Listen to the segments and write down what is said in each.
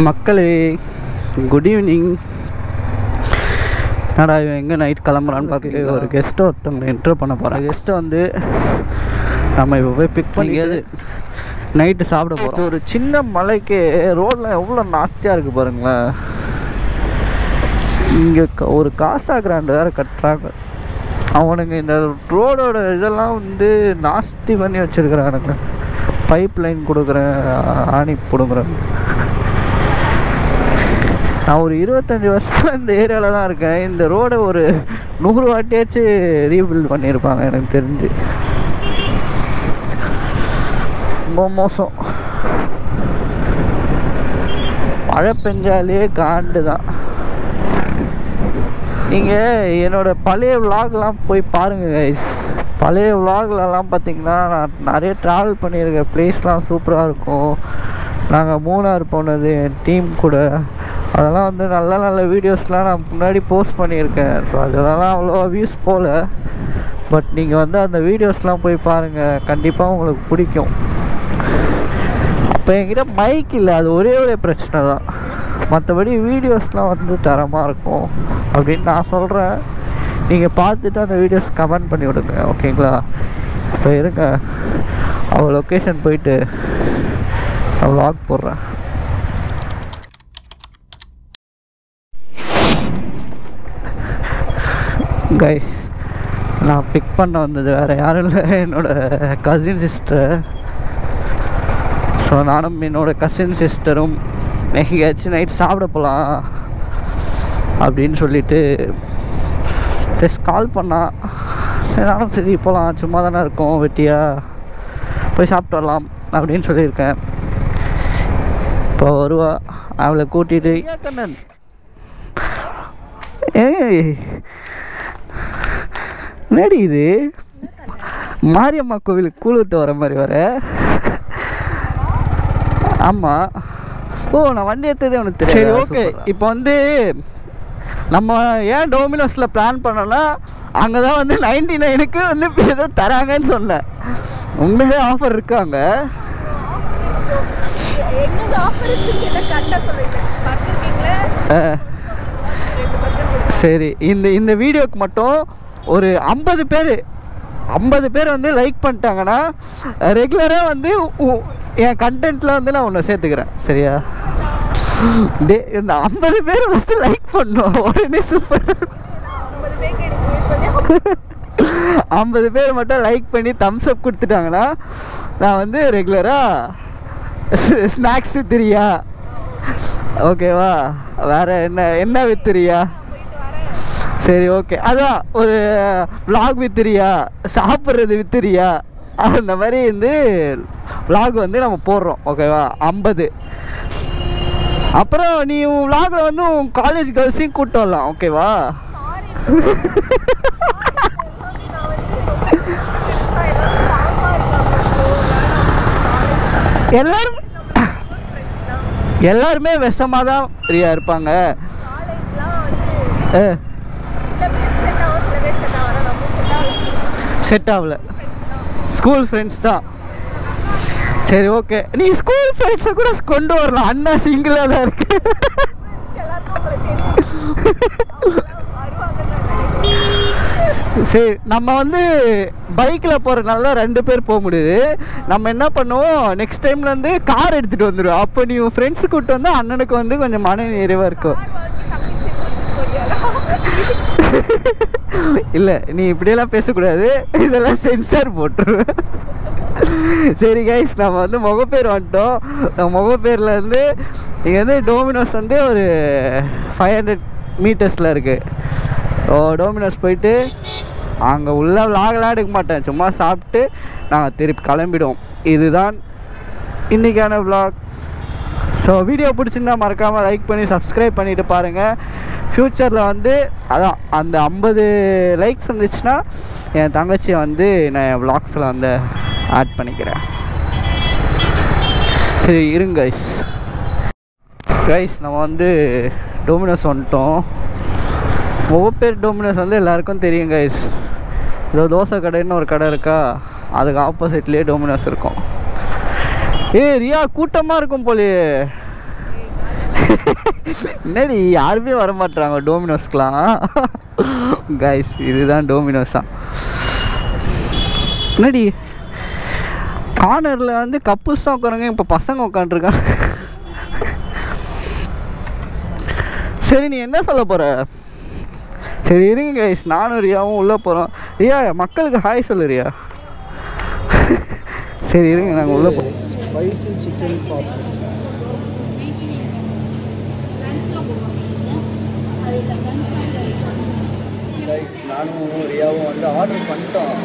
மக்களே good evening. என்னடா இவன் எங்கே நைட் கிளம்புறான்னு பார்க்க ஒரு கெஸ்ட்டை ஒருத்தவங்களை இன்ட்ரோ பண்ண போகிறேன். கெஸ்ட்டை வந்து நம்ம இப்போ போய் பிக் பண்ணிக்காது நைட்டு சாப்பிட போகிறோம். ஒரு சின்ன மலைக்கு ரோடெலாம் எவ்வளோ நாஸ்தியாக இருக்குது பாருங்களேன். இங்கே ஒரு காசா கிராண்ட் வேறு கட்டுறாங்க. அவனுங்க இந்த ரோடோட இதெல்லாம் வந்து நாஸ்தி பண்ணி வச்சுருக்கிறானுங்க. பைப் லைன் கொடுக்குறேன், ஆணி கொடுக்குறேன். நான் ஒரு 25 வருஷம் இந்த ஏரியாவில் தான் இருக்கேன். இந்த ரோடை ஒரு 100 வாட்டியாச்சும் ரீபில்ட் பண்ணியிருப்பாங்க எனக்கு தெரிஞ்சு. ரொம்ப மோசம். மழை பெஞ்சாலே காண்டு தான். நீங்கள் என்னோடய பழைய விலாக்லாம் போய் பாருங்கள் கைஸ். பழைய விலாக்லலாம் பார்த்திங்கன்னா நான் நிறைய ட்ராவல் பண்ணியிருக்கேன். ப்ளேஸ்லாம் சூப்பராக இருக்கும். நாங்கள் மூணார் போனது என் டீம் கூட, அதெல்லாம் வந்து நல்ல நல்ல வீடியோஸ்லாம் நான் முன்னாடி போஸ்ட் பண்ணியிருக்கேன். ஸோ அதெல்லாம் அவ்வளோ வியூஸ் போகல. பட் நீங்கள் வந்து அந்த வீடியோஸ்லாம் போய் பாருங்கள், கண்டிப்பாக உங்களுக்கு பிடிக்கும். அப்போ என்கிட்ட மைக் இல்லை, அது ஒரே பிரச்சனை தான். மற்றபடி வீடியோஸ்லாம் வந்து தரமாக இருக்கும் அப்படின்னு நான் சொல்கிறேன். நீங்கள் பார்த்துட்டு அந்த வீடியோஸ் கமெண்ட் பண்ணி விடுங்க, ஓகேங்களா? இப்போ இருங்க, அவள் லொக்கேஷன் போயிட்டு நான் vlog போடுறேன். கைஸ், நான் பிக் பண்ண வந்தது வேறு யாரும் இல்லை, என்னோடய கசின் சிஸ்டர். ஸோ நானும் என்னோடய கசின் சிஸ்டரும் எங்கேயாச்சும் நைட் சாப்பிட போகலாம் அப்படின்னு சொல்லிட்டு ஜஸ்ட் கால் பண்ணா. சரி நானும் சரி போகலாம், சும்மா தானே இருக்கோம், வெட்டியாக போய் சாப்பிட்டு வரலாம் அப்படின்னு சொல்லியிருக்கேன். இப்போ வருவா, அவளை கூட்டிகிட்டு கண்ணன் என்னடி இது மாரியம்மா கோவிலுக்கு கூழுத்து வர மாதிரி வர. ஆமாம். ஓ, நான் வண்டி எடுத்ததே உனக்கு தெரியும். சரி ஓகே. இப்போ வந்து நம்ம ஏன் டோமினோஸில் பிளான் பண்ணோன்னா, அங்கே தான் வந்து 99க்கு வந்து ஏதோ தராங்கன்னு சொன்னேன். உண்மையிலே ஆஃபர் இருக்காங்க. சரி, இந்த வீடியோக்கு மட்டும் ஒரு 50 பேர் வந்து லைக் பண்ணிட்டாங்கன்னா ரெகுலராக வந்து என் கண்டென்ட்டில் வந்து நான் ஒன்று சேர்த்துக்கிறேன், சரியா? டே, இந்த 50 பேர் ஃபஸ்ட்டு லைக் பண்ணோம் உடனே. சூப்பர். 50 பேர் மட்டும் லைக் பண்ணி தம்ஸ் அப் கொடுத்துட்டாங்கன்னா நான் வந்து ரெகுலராக ஸ்நாக்ஸ் வித்துறியா, ஓகேவா? வேறு என்ன வித்துறியா? சரி ஓகே, அதான் ஒரு vlog வித்துறியா, சாப்பிட்றது வித்துறியா, அந்த மாதிரி வந்து vlog வந்து நம்ம போடுறோம், ஓகேவா? 50. அப்புறம் நீ உன் vlogல வந்து உன் காலேஜ் கேர்ள்ஸையும் கூப்பிட்டு வரலாம், ஓகேவா? எல்லாருமே விஷமாக தான் ஃப்ரீயாக இருப்பாங்க. செட் ஆகல. ஸ்கூல் ஃப்ரெண்ட்ஸ் தான். சரி ஓகே, நீ ஸ்கூல் ஃப்ரெண்ட்ஸை கூட கொண்டு வரலாம். அண்ணா சிங்கிளாக தான் இருக்கு. சரி, நம்ம வந்து பைக்கில் போகிறதுனால 2 பேர் போக முடியுது. நம்ம என்ன பண்ணுவோம், நெக்ஸ்ட் டைமில் வந்து கார் எடுத்துகிட்டு வந்துடுவோம். அப்போ நீ உன் ஃப்ரெண்ட்ஸு கூப்பிட்டு வந்து அண்ணனுக்கு வந்து கொஞ்சம் மன நிறைவாக இருக்கும். இல்லை, நீ இப்படியெல்லாம் பேசக்கூடாது, இதெல்லாம் சென்சார் போட்டுருவேன். சரி கைஸ், நம்ம வந்து முகப்பேர் வந்துட்டோம். நம்ம முகப்பேரில் இருந்து இங்கே வந்து டோமினோஸ் வந்து ஒரு 500 மீட்டர்ஸில் இருக்குது. ஸோ டோமினோஸ் போயிட்டு அங்கே உள்ள vlogலாம் எடுக்க மாட்டேன், சும்மா சாப்பிட்டு நாங்கள் திருப்பி கிளம்பிடுவோம். இதுதான் இன்றைக்கான vlog. ஸோ வீடியோ பிடிச்சிருந்தா மறக்காமல் லைக் பண்ணி சப்ஸ்கிரைப் பண்ணிவிட்டு பாருங்கள். ஃப்யூச்சரில் வந்து அதான் அந்த 50 லைக்ஸ் வந்துச்சுன்னா என் தங்கச்சியை வந்து நான் என் vlogsல வந்து ஆட் பண்ணிக்கிறேன். சரி இருங்க கைஸ், நம்ம வந்து டோமினோஸ் வந்துட்டோம். முகப்பேர் டோமினோஸ் வந்து எல்லாருக்கும் தெரியும் கைஸ். இதோ தோசை கடைன்னு ஒரு கடை இருக்கா, அதுக்கு ஆப்போசிட்லேயே டோமினோஸ் இருக்கும். ரியா, கூட்டமாக இருக்கும் போலே. என்னடி யாருமே வர மாட்டாங்க டோமினோஸ்க்குலாம். கைஸ் இதுதான் டோமினோஸா. என்னடி கார்னரில் வந்து கப்புள்ஸ் தான் உட்காருங்க, இப்போ பசங்க உட்காந்துருக்காங்க. சரி நீ என்ன சொல்ல போகிற? சரி இருங்க கைஸ், நானும் ரியாவும் உள்ளே போகிறோம். ரியா மக்களுக்கு ஹாய் சொல்லு ரியா. சரி இருங்க நாங்கள் உள்ளே போகிறோம். ஸ்பைசி சிக்கன் பாப் நானும் ரியாவும் வந்து ஆர்டர் பண்ணிட்டோம்.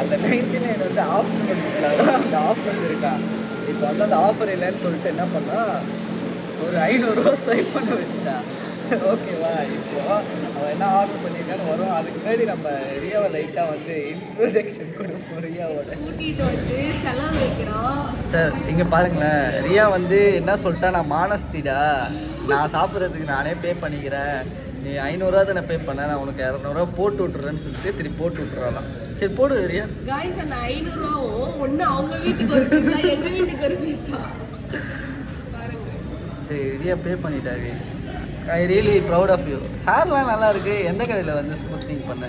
அந்த 99 வந்து ஆஃபர் பண்ணிருக்காங்க, அந்த ஆஃபர் இருக்கான். இப்போ வந்து அந்த ஆஃபர் இல்லைன்னு சொல்லிட்டு என்ன பண்ணா ஒரு 500 ரூபா ஸ்வைப் பண்ண வச்சுட்டான். ஓகேவா, இப்போ அவன் என்ன ஆர்டர் பண்ணியிருக்கான்னு வரும். அதுக்கு முன்னாடி நம்ம ரியாவை லைட்டாக வந்து இன்ட்ரோடக்ஷன் கொடுப்போம். ரியாவோட கூட்டிகிட்டு வந்து செலவு வைக்கிறோம். சார் இங்கே பாருங்களேன், ரியா வந்து என்ன சொல்லிட்டா, நான் மானஸ்திடா, நான் சாப்பிட்றதுக்கு நானே பே பண்ணிக்கிறேன், நீ 500 ரூபா தானே பே பண்ண, நான் உனக்கு 200 ரூபா போட்டு விட்டுறேன்னு சொல்லிட்டு திருப்பி போட்டு விட்டுறாலாம். சரி போடு ரியா. காய்ஸ் அந்த 500 ரூபாவும் ஒன்று அவங்க வீட்டுக்கு ஒரு பீஸா, எங்கள் வீட்டுக்கு ஒரு பீஸா. சரி ரியா பே பண்ணிட்டாரு. I really proud of you. ஹேர்லாம் நல்லா இருக்கு. எந்த கடையில் வந்து ஸ்மூத்திங் பண்ண?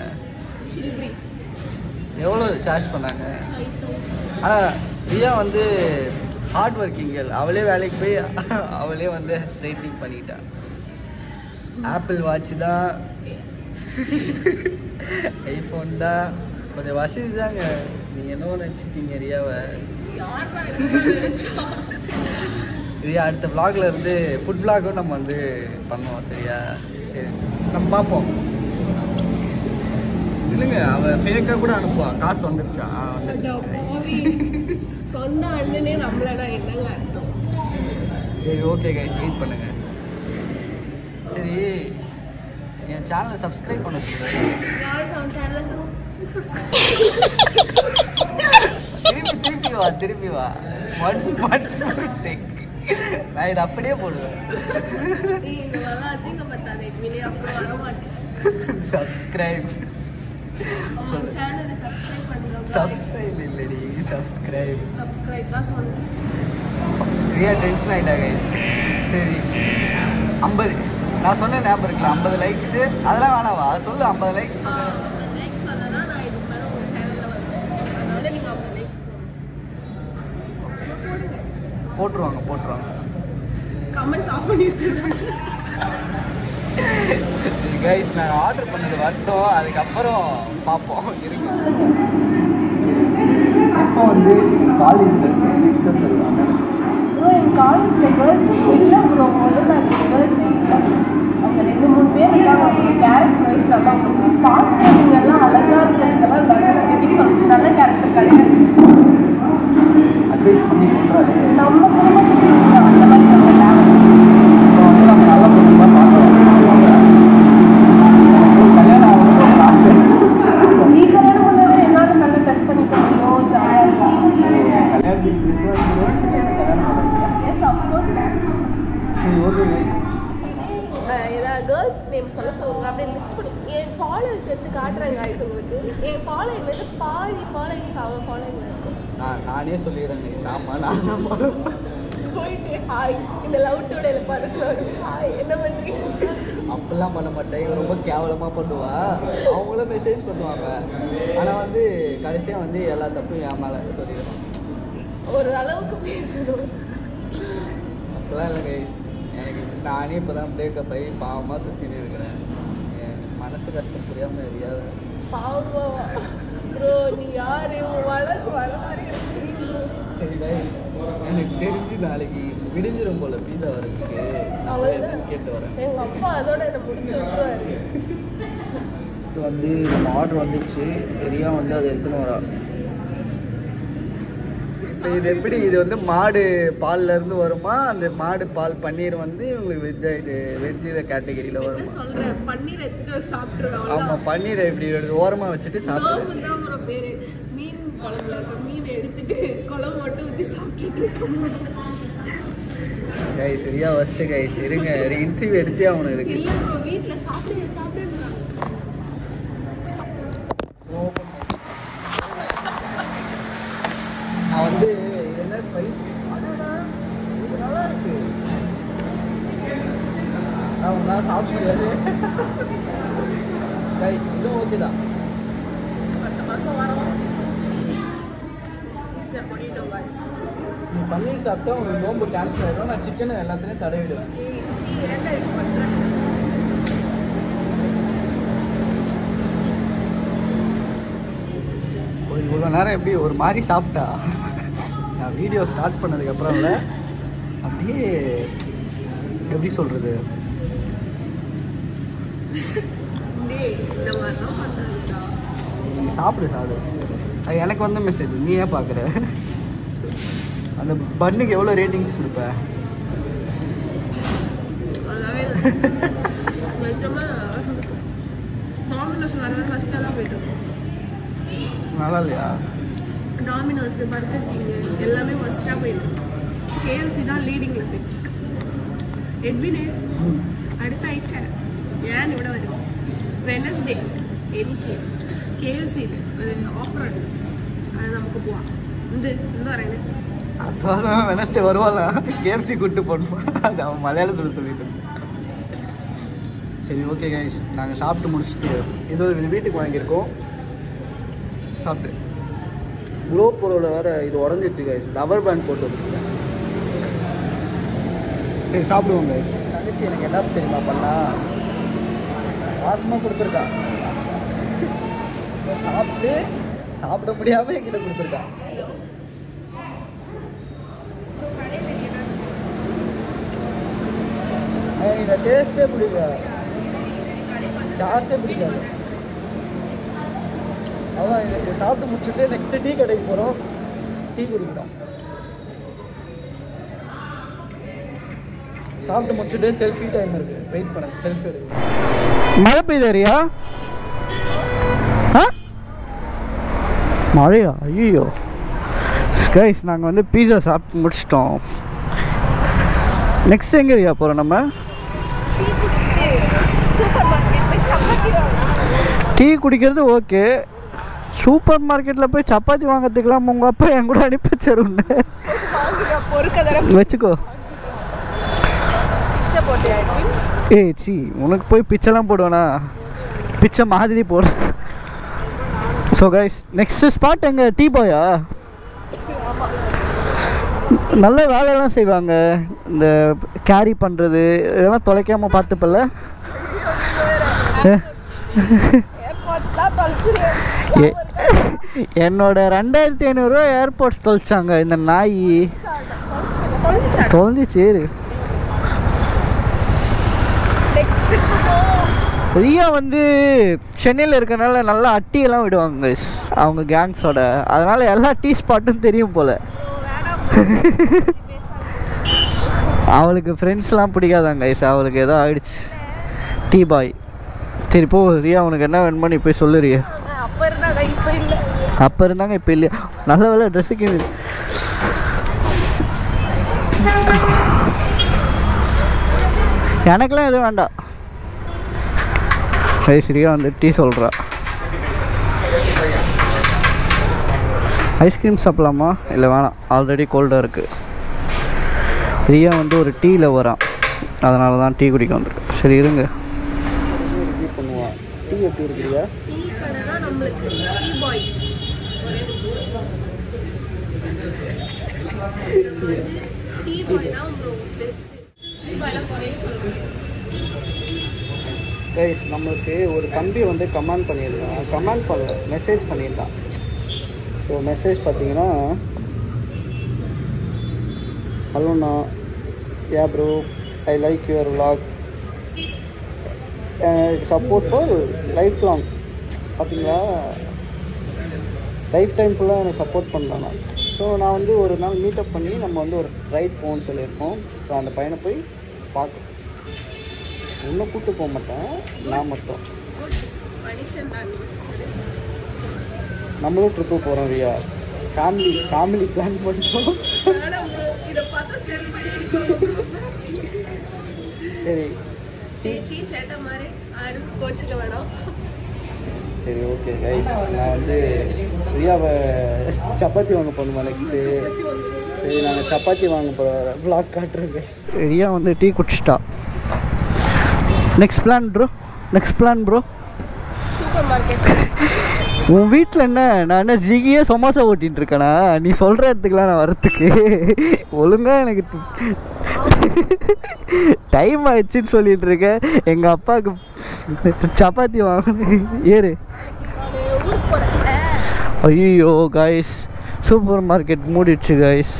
எவ்வளோ சார்ஜ் பண்ணாங்க? ஆனால் ரியா வந்து ஹார்ட் ஒர்க்கிங் கேர்ள். அவளே வேலைக்கு போய் அவளே வந்து ஸ்ட்ரைட்னிங் பண்ணிக்கிட்டா. ஆப்பிள் வாட்ச் தான், ஐஃபோன் தான், கொஞ்சம் வசதி தாங்க. நீங்கள் என்னவோ நினச்சிட்டீங்க ரியாவை. ரியா அடுத்த விளாகில் இருந்து ஃபுட் விளாகும் நம்ம வந்து பண்ணுவோம். சரியா? சரி நம்ம பார்ப்போம். இல்லைங்க அவள் ஃபேக்காக கூட அனுப்புவான். காசு வந்துடுச்சா? சொந்த அண்ணனே நம்மளடா என்னங்க அர்த்தம். சரி ஓகே கைஸ், வெயிட் பண்ணுங்க. சரி என் சேனலை சப்ஸ்கிரைப் பண்ண சொல்கிறேன். திருப்பி வா நான் இதை அப்படியே போடுவேன். சப்ஸ்கிரைப் சப்ஸ்கிரைப் இல்லடி, சப்ஸ்கிரைப். ரியா டென்ஷன் ஆகிட்டா கைஸ். சரி 50 நான் சொன்னேன் ஞாபகம் இருக்குல்ல, 50 லைக்ஸு அதெல்லாம் வேணாவா சொல்லு. 50 லைக்ஸ் போட்டுருவாங்க. கமெண்ட்ஸ் ஆஃப் பண்ணி வச்சிருக்கேன். கைஸ் நான் ஆர்டர் பண்ணது வரட்டும், அதுக்கப்புறம் பார்ப்போம். இருங்க. இப்போ வந்து காலேஜில் என் காலேஜில் கேர்ள்ஸே இல்லை ப்ரோ. முதல்ல கேர்ள்ஸே இல்லை. அவங்க 2-3 பேர் இருக்காங்க. அவங்க கேரக்டர் வைஸ் நல்லா உங்களுக்கு பார்க்குறவங்கெல்லாம் அழகாக இருக்கிறதுக்கெல்லாம் நல்ல கேரக்டர் கிடையாது. அட்வைஸ் பண்ணி சொல்கிறாரு நம்ம குடும்பத்துக்கு அந்த மாதிரி நம்ம நல்ல குடும்பமாக பார்க்குறோம். கல்யாணம் ஆகணும். நீ கல்யாணம் பண்ணாலும் என்னால் நல்லா டெஸ்ட் பண்ணிக்க முடியும். ஜாலியாக இருக்கும். ஏதாவது கேர்ள்ஸ் நேம் சொல்லுங்க, அப்படியே லிஸ்ட் பண்ணி என் ஃபாலோவர்ஸ் எடுத்து காட்டுறேன் காய்ஸ். உங்களுக்கு என் ஃபாலோயிங் வந்து பாதி ஃபாலோயிங்ஸ் அவங்க ஃபாலோயிங் இருக்கும். நானே சொல்லிடுறேன் நீ சாமா நான் தான் ஃபாலோ போயிட்டு ஹாய் இந்த லவ் டுடேல பாருங்க ஹாய் என்ன பண்ணுறீங்க அப்படிலாம் பண்ண மாட்டேன். இவன் ரொம்ப கேவலமாக பண்ணுவா. அவங்களும் மெசேஜ் பண்ணுவாங்க. ஆனால் வந்து கடைசியாக வந்து எல்லா தப்பும் என் மேலே சொல்லிடுவேன். ஒரு அளவுக்கு பேசணும் அப்படிலாம் இல்லை கைஸ். எனக்கு நானே இப்போ தான் பிரேக்கப் ஆகி பாவமாக சுற்றின்னு இருக்கிறேன். என் மனசு கஷ்டம் புரியாமல் தெரியாது. பாவமா ப்ரோ நீ யார் வளர சரி கைஸ், எனக்கு தெரிஞ்சு நாளைக்கு விடிஞ்சிடும் போல பீஸா வரதுக்கு. நான் என்னன்னு கேட்டு வரேன். எங்கள் அப்பா அதோட என்னை பிடிச்சி விட்டுருவாரு. இது வந்து நம்ம ஆர்டர் வந்துச்சு. ரியா வந்து அதை எடுத்துன்னு வரா. இது எப்படி, இது வந்து மாடு பால்ல இருந்து வருமா, அந்த மாடு பால் பன்னீர் வந்து உங்களுக்கு வெஜ் கேட்டகரியில வருமா? பன்னீர் எடுத்துட்டு சாப்பிட்டுருவோம். ஆமா பன்னீரை இப்படி ஓரமா வச்சுட்டு சாப்பிடுவோம். மீன் குழம்புல மீன் எடுத்துட்டு குழம்பு மட்டும் ஊற்றி சாப்பிட்டுட்டு இருக்கோம். கைஸ் சரியா ஃபர்ஸ்ட் கைஸ் இருங்க, இன்டர்வியூ எடுத்தே அவனு இருக்கு. இல்ல ப்ரோ வீட்ல சாப்பிடுங்க. நான் வந்து இது என்ன ஸ்பைஸ் இது நல்லா இருக்கு. உங்களால் சாப்பிட முடியாது. கைஸ் இதுவும் ஓகே தான். 10 மாதம் வரும். நீ பன்னீர் சாப்பிட்டா உங்களுக்கு நோம்பு கேன்சல் ஆகிடும். நான் சிக்கன் எல்லாத்துலேயும் தடவிடுவேன். இவ்வளோ நேரம் எப்படி ஒரு மாதிரி சாப்பிட்டா நான் வீடியோ ஸ்டார்ட் பண்ணதுக்கப்புறம் இல்லை அப்படியே எப்படி சொல்கிறது சாப்பிடு சாப்பிடு. அது எனக்கு வந்த மெசேஜ் நீ ஏன் பார்க்குற? அந்த பன்னுக்கு எவ்வளோ ரேட்டிங்ஸ் கொடுப்ப? நல்லா இல்லையா? டாமினோஸ், பர்கர் கிங் எல்லாமே ஃபர்ஸ்ட்டாக போயிட்டு கேஎஃப்சி தான் லீடிங்கில் போயிட்டு எட்வினே அடுத்த ஆயிடுச்சா ஏன் ഇവിടെ വരും വെനസ്ഡേ എനിക്ക് KFCയിൽ ഒരു ഓഫർ ഉണ്ട്. അത് നമുക്ക് പോവാം. എന്താ പറയുന്നത്? அதான் வெனஸ்டே வருவாளா KFC கூப்பிட்டு போகணும். அது அவன் மலையாளத்தில் சொல்லிட்டு. சரி ஓகே கைஸ், நாங்கள் சாப்பிட்டு முடிச்சுட்டு ஏதோ வீட்டுக்கு வாங்கியிருக்கோம். சாப்பிட்டு க்ளோ ப்ரோவில் வேறு இது உடஞ்சிச்சு கைஸ். ரப்பர் பேண்ட் போட்டு வச்சுருக்கேன். சரி சாப்பிடுவோம் கைஸ். தங்கச்சி எனக்கு என்ன தெரியுமா பண்ணா வாசமாக கொடுத்துருக்கா. சாப்பிட்டு சாப்பிட முடியாமல் என்கிட்ட கொடுத்துருக்கா. இந்த டேஸ்ட்டே பிடிக்காது, சாஸே பிடிக்காது. அதான் இதை சாப்பிட்டு முடிச்சுட்டு நெக்ஸ்ட்டு டீ கடைக்கு போகிறோம். டீ குடிக்கிறோம். சாப்பிட்டு முடிச்சுட்டு செல்ஃபி டைம் இருக்குது. வெயிட் பண்ண செல்ஃபி எடுக்க. மழை பெய்யுறியா? மழையா? ஐயோ கைஸ், நாங்கள் வந்து பீஸா சாப்பிட்டு முடிச்சிட்டோம். நெக்ஸ்ட் எங்கே ஏரியா போகிறோம் நம்ம? டீ குடிக்கிறது ஓகே. சூப்பர் மார்க்கெட்டில் போய் சப்பாத்தி வாங்கிறதுக்கெல்லாம் உங்கள் அப்பா என் கூட அனுப்பி வச்சிருந்த வச்சுக்கோ. ஏய் சி, உனக்கு போய் பிச்சைலாம் போடுவேண்ணா? பிச்சை மாதிரி போடு. ஸோ கைஸ், நெக்ஸ்ட் ஸ்பாட் எங்கே? டீ பாயா? நல்ல வேலையெல்லாம் செய்வாங்க. இந்த கேரி பண்ணுறது இதெல்லாம் தொலைக்காமல் பார்த்துப்பல்ல. என்னோட 2500 ஏர்போர்ட்ஸ் தொலைச்சாங்க இந்த நாய். தொலைஞ்சிச்சு. ரியா வந்து சென்னையில் இருக்கனால நல்லா அட்டியெல்லாம் விடுவாங்க அவங்க கேங்ஸோட. அதனால் எல்லா டீ ஸ்பாட்டும் தெரியும் போல். அவளுக்கு ஃப்ரெண்ட்ஸ்லாம் பிடிக்காதாங்க கைஸ். அவளுக்கு ஏதோ ஆயிடுச்சு. Tea boy. சரி போ ரியா, உனக்கு என்ன வேணுமோ நீ போய் சொல்லு ரியா. அப்போ இருந்தாங்க இப்போ இல்லையா? நல்ல வேலை ட்ரெஸ்ஸுக்கு. எனக்கெல்லாம் எதுவும் வேண்டாம். ரியா வந்து டீ சொல்கிறா. ஐஸ்கிரீம் சாப்பிட்லாமா? இல்லை வேணாம், ஆல்ரெடி கோல்டாக இருக்குது. ரியா வந்து ஒரு டீயில் வரான், அதனால தான் டீ குடிக்க வந்துருக்கு. சரி இருங்க. பண்ணுவான். டீ எப்படி இருக்கிறியா? கைஸ், நம்மளுக்கு ஒரு தம்பி வந்து கமெண்ட் பண்ணியிருக்கான். கமெண்ட் பண்ணல, மெசேஜ் பண்ணியிருக்கான். ஸோ மெசேஜ் பார்த்தீங்கன்னா, ஹலோண்ணா, yeah bro, I like your vlog, support for life long. பார்த்தீங்களா, லைஃப் டைம் ஃபுல்லாக எனக்கு சப்போர்ட் பண்ணுறாங்க. ஸோ நான் வந்து ஒரு நாள் மீட்டப் பண்ணி நம்ம வந்து ஒரு ரைட் போகணும்னு சொல்லியிருக்கோம். ஸோ அந்த பையனை போய் பார்க்க இன்னும் கூப்பிட்டு போக மாட்டேன், நான் மட்டும். நம்மளும் ட்ரிப்பு போகிறோம் ரியா. ஃபேமிலி பிளான் பண்ணிட்டோம். சரி சரி ஓகே கைஸ், நான் வந்து ரியாவை சப்பாத்தி வாங்க போகணுமா நெக்ஸ்ட்டு? சரி, நாங்கள் சப்பாத்தி வாங்க போகிற விளாக் காட்டுறோம் கைஸ். ரியா வந்து டீ குடிச்சிட்டா. Next plan bro super market. உன் வீட்டில் என்ன நான் என்ன ஜிகியே சமோசா ஓட்டின்னு இருக்கேனா? நீ சொல்கிற இடத்துக்குலாம் நான் வரத்துக்கு ஒழுங்காக எனக்கு டைம் ஆயிடுச்சுன்னு சொல்லிட்டு இருக்கேன். எங்கள் அப்பாவுக்கு சப்பாத்தி வாங்கணும். ஏறு. ஐயோ காய்ஸ், சூப்பர் மார்க்கெட் மூடிடுச்சு காய்ஸ்,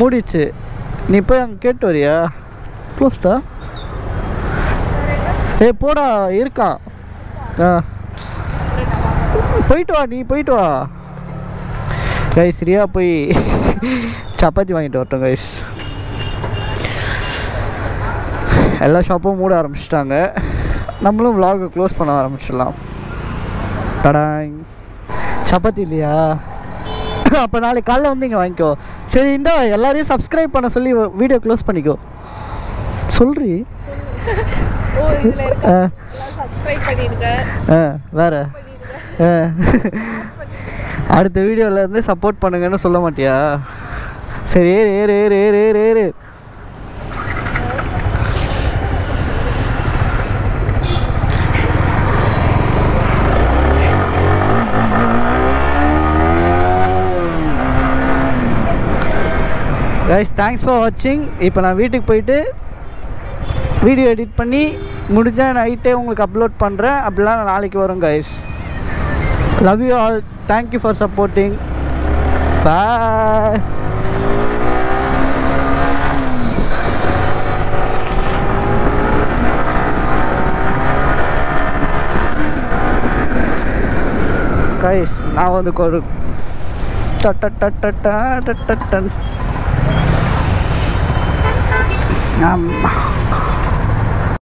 மூடிடுச்சு. நீ போய் அங்கே கேட்டு வரியா? க்ளோஸ்டா? போடா, இருக்கான். போயிட்டு வா, நீ போயிட்டு வா கைஸ். சரியா போய் சப்பாத்தி வாங்கிட்டு வரட்டும் கைஸ். எல்லா ஷாப்பும் மூட ஆரம்பிச்சிட்டாங்க. நம்மளும் vlog க்ளோஸ் பண்ண ஆரம்பிச்சிடலாம். டடாய், சப்பாத்தி இல்லையா? அப்போ நாளைக்கு காலைல வந்து இங்கே வாங்கிக்கோ. சரி, இந்த எல்லாரையும் சப்ஸ்கிரைப் பண்ண சொல்லி வீடியோ க்ளோஸ் பண்ணிக்கோ. சொல்றி. வேற அடுத்த வீடியோல இருந்து சப்போர்ட் பண்ணுங்கன்னு சொல்ல மாட்டியா? சரி, ஏறு ஏறு ஏறு ஏறு ஏறு ஏறு. கைஸ், தேங்க்ஸ் ஃபார் வாட்சிங். இப்போ நான் வீட்டுக்கு போயிட்டு வீடியோ எடிட் பண்ணி முடிஞ்சால் நைட்டே உங்களுக்கு அப்லோட் பண்ணுறேன். அப்படிலாம் நாளைக்கு வரும் guys. Love you all. Thank you for supporting. Bye. Guys, நான் வந்து ஒரு ஆமாம்